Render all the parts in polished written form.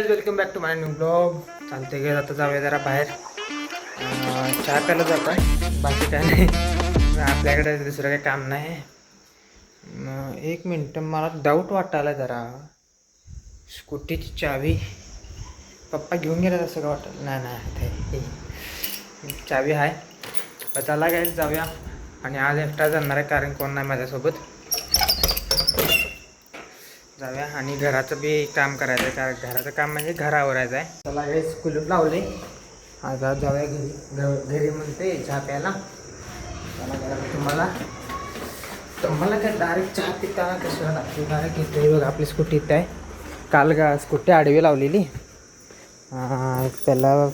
Welcome back to my new blog. चालते गे आता जाऊया जरा बाहेर चहा प्यायला जातो आहे. बाकी काय नाही, आपल्याकडे दुसरं काही काम नाही. एक मिनटं, मला डाऊट वाटायला जरा. स्कूटीची चावी पप्पा घेऊन गेला तसं का वाटलं? नाही चावी आहे. चला काय जाऊया. आणि आज एकटा जाणार आहे कारण कोण नाही माझ्यासोबत. जाऊया आणि घराचं बी काम करायचं आहे. कारण घराचं काम म्हणजे घर आवरायचं आहे. चला गाईस, कुलूप लावले. आता जाऊया घरी म्हणते चहा प्यायला. चला तुम्हाला काय डायरेक्ट चहा पिताना कसं लागते? डायरेक्ट घेते बघ. आपली स्कूटी इथं आहे. काल स्कूटी आडवी लावलेली. त्याला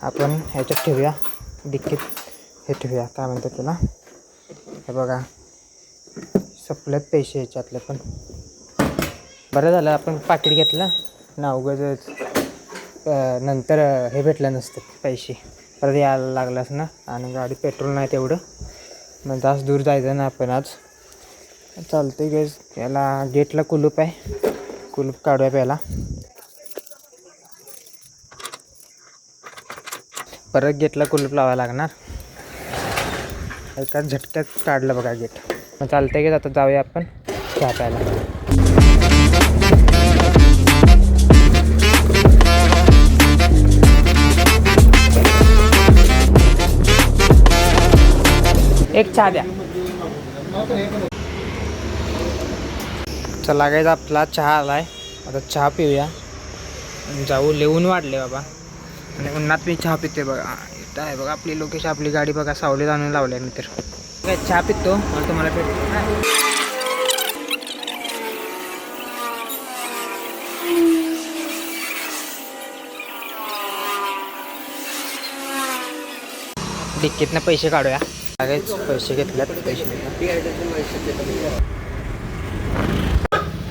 आपण ह्याच्यात ठेवूया, डिक्कीत हे ठेवूया. काय म्हणतात त्याला? हे बघा, सपल्यात पैसे ह्याच्यातले. पण बरं झालं आपण पाकिट घेतलं ना, उगाच नंतर हे भेटलं नसतं पैसे, परत यायला लागलास ना. आणि गाडी पेट्रोल नाही तेवढं, मग तास दूर जायचं ना आपण आज. चालते गैस, याला गेटला कुलूप आहे, कुलूप काढूया पहिला. परत गेटला कुलूप लावायला लागणार. एका झटक्यात काढलं बघा गेट. मग चालते की आता जाऊया आपण चहा प्यायला. एक चहा द्या. चला गाईज, आपला चहा आलाय. आता चहा पिऊया. जाऊ, लिहून वाढले बाबा. आणि उन्हात मी चहा पिते बघा. इथं आहे बघा आपली लोकेशन. आपली गाडी बघा सावलीत आणून लावली मी. तर चहा पितो मग तुम्हाला भेटतो. डिक्कीतनं पैसे काढूया. लगेच पैसे घेतल्यात.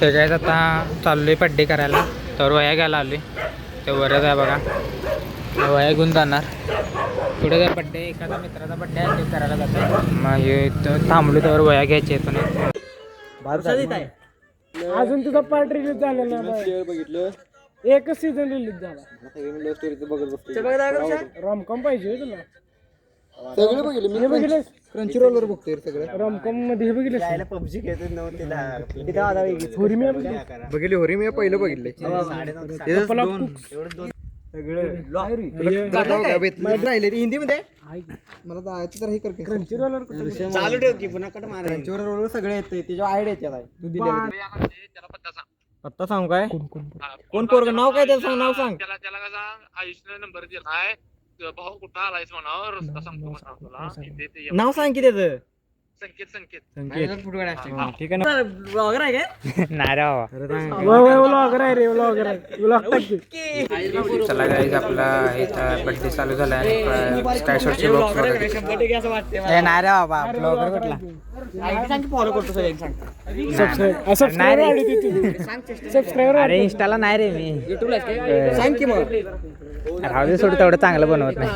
ते काय आता चाललोय बड्डे करायला. तर वया घ्यायला आलोय. ते वरच आहे बघा. वया घेऊन जाणार. पुढे काय बड्डे, एखादा मित्राचा बड्डे आहे ते करायला जातो. मग हे थांबलो तर वया घ्यायचे पण. अजून तुझा पार्ट रिलीज झालेला नाही. बघितलं, एकच सीझन रिलीज झाला. रॉमकॉम पाहिजे तुला. सगळे बघितले मी. बघितलं क्रंची रोलवर बघतोय सगळं. रॉमकॉम मध्ये हे बघितलं. पबजी खेळतो बघितली. होरी मी पहिलं बघितलंय. हिंदी मध्ये मला जायचं तर हे करते. क्रंची रोलर चालू ठेव की पुन्हा कट मार. क्रंची रोलवर सगळे येते. त्याच्या आयडिया तू दिले. पत्ता सांगू काय? कोण पोरग नाव काय त्याचं सांग. नाव सांग. त्याला का सांग, आयुषने नंबर दिलाय. भाऊ कुठं आलायस म्हणा, रस्ता सांगतो म्हणा तुला. नाव सांग की त्याचं. संकेत ठीक आहे ना. ब्लॉगर आहे काय? नाही रे बाबा. व्लॉगर आहे रे. व्लॉगर आहे. व्लॉग टाक. चला गाईज, आपला इथं बड्डे चालू झाला आहे. स्कायशॉटची बॉक्स वगैरे. नाही रे बाबा, ब्लॉगर कुठला? फॉलो करतो सबस्क्राईबर. अरे इंस्टाला नाही रे मी. युट्यूबला सांग की मग. राहू दे, सोड तेवढं चांगलं बनवत नाही.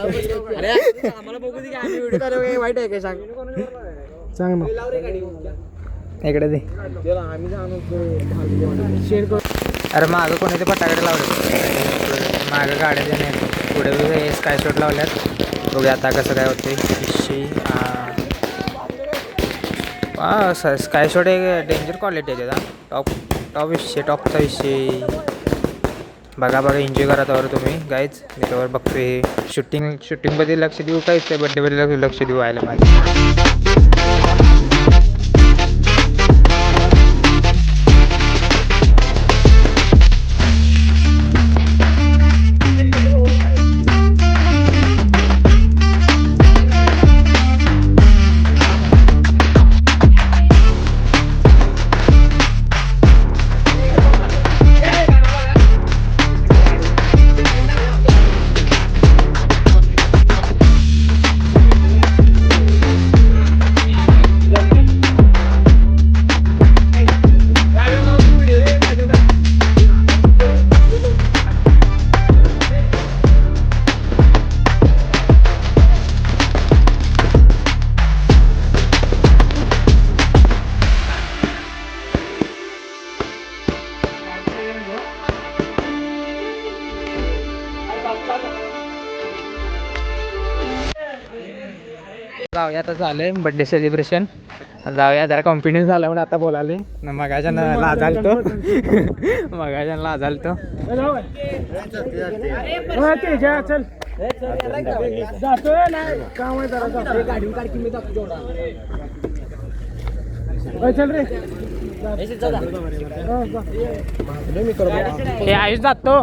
अरे आम्हाला बघू दे की आम्ही व्हिडिओ चालू आहे. वाईट आहे काय सांग. सांग ना. इकडे दे. शेअर कर. अरे मागं कोणी ते फटाकडे लावले. मागं गाड्या देणे. पुढे स्काय शॉट लावल्यात. बघूया आता कसं काय होते. स्काय शॉट एक डेंजर क्वालिटी आहे त्याचा. टॉप विषय, टॉपचा विषय. बघा एन्जॉय करा त्यावर तुम्ही गाईज. मी त्यावर बघतोय. शूटिंगमध्ये लक्ष देऊ काहीच ते बड्डेमध्ये लक्ष देऊ व्हायला पाहिजे. जाऊया आता झालंय बड्डे सेलिब्रेशन. जाऊया जरा कॉन्फिडन्स झाला म्हणून आता बोलाले. मगाच्या लाजालतो मगाच्या लाजालतो. चल जातोय नाही काम आहे जरा गाडी काढ मी जातो चल रे हे आयुष जातो.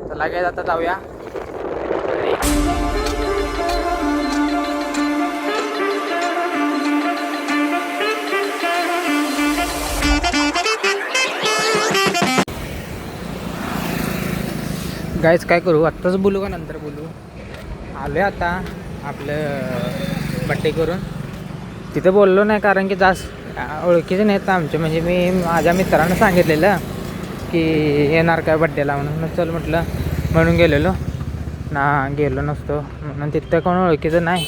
चला काय आता जाऊया. गाईच काय करू आत्ताच बोलू का नंतर बोलू. आलोय आता आपलं बड्डे करून. तिथं बोललो नाही कारण की जास्त ओळखीचे नाहीत आमचे. म्हणजे मी माझ्या मित्रानं सांगितलेलं की येणार काय बड्डेला म्हणून. चल म्हटलं म्हणून गेलेलो ना. गेलो नसतो म्हणून तिथं कोण ओळखीचं नाही.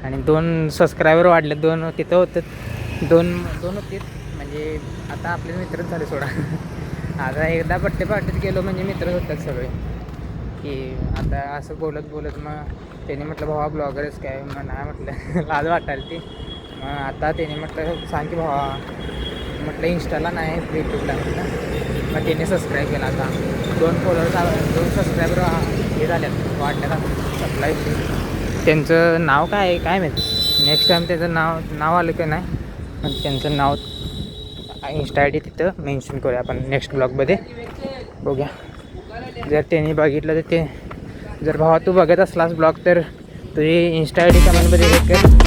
आणि 2 सबस्क्रायबर वाढले. 2 तिथं होते. 2 होते म्हणजे आता आपले मित्रच झाले सोडा. आता एकदा बड्डे पार्टीत गेलो म्हणजे मित्रच होतात सगळे. की आता असं बोलत बोलत मग त्याने म्हटलं भावा ब्लॉगरच काय. मग नाही म्हटलं लाज वाटायला ती. मग आता त्याने म्हटलं सांग की भावा. म्हटलं इंस्टाला नाही यूट्यूबला म्हटलं. मग त्याने सबस्क्राईब केला. आता 2 फॉलोअर्स 2 सबस्क्रायबर हे झाल्यात वाढल्यात सप्लाय. त्यांचं नाव काय आहे काय माहीत. नेक्स्ट टाईम त्याचं नाव आलं की नाही. पण त्यांचं नाव इंस्टा आय डी तिथं मेन्शन करूया आपण नेक्स्ट ब्लॉगमध्ये. बघूया जर त्यांनी बघितलं तर ते. जर भावा तू बघत असलास ब्लॉग तर तुझी इंस्टा आय डी कमेंटमध्ये हे कर.